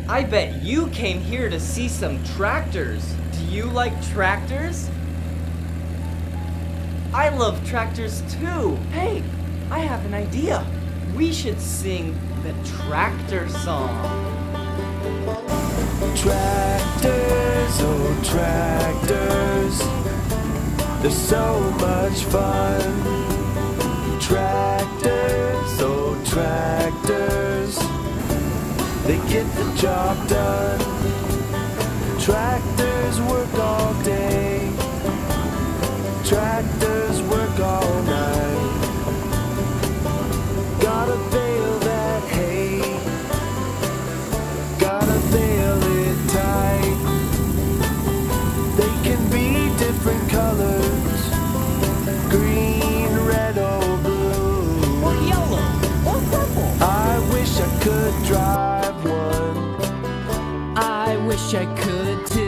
I bet you came here to see some tractors. Do you like tractors? I love tractors too. Hey, I have an idea. We should sing the tractor song. Tractors, oh tractors, they're so much fun. Tractors, oh tractors, they get the job done. Tractors work all day, tractors work all night. Gotta bale that hay, gotta bale it tight. They can be different colors, green, red, or blue, Or yellow, or purple. I wish I could drive one, I wish I could too.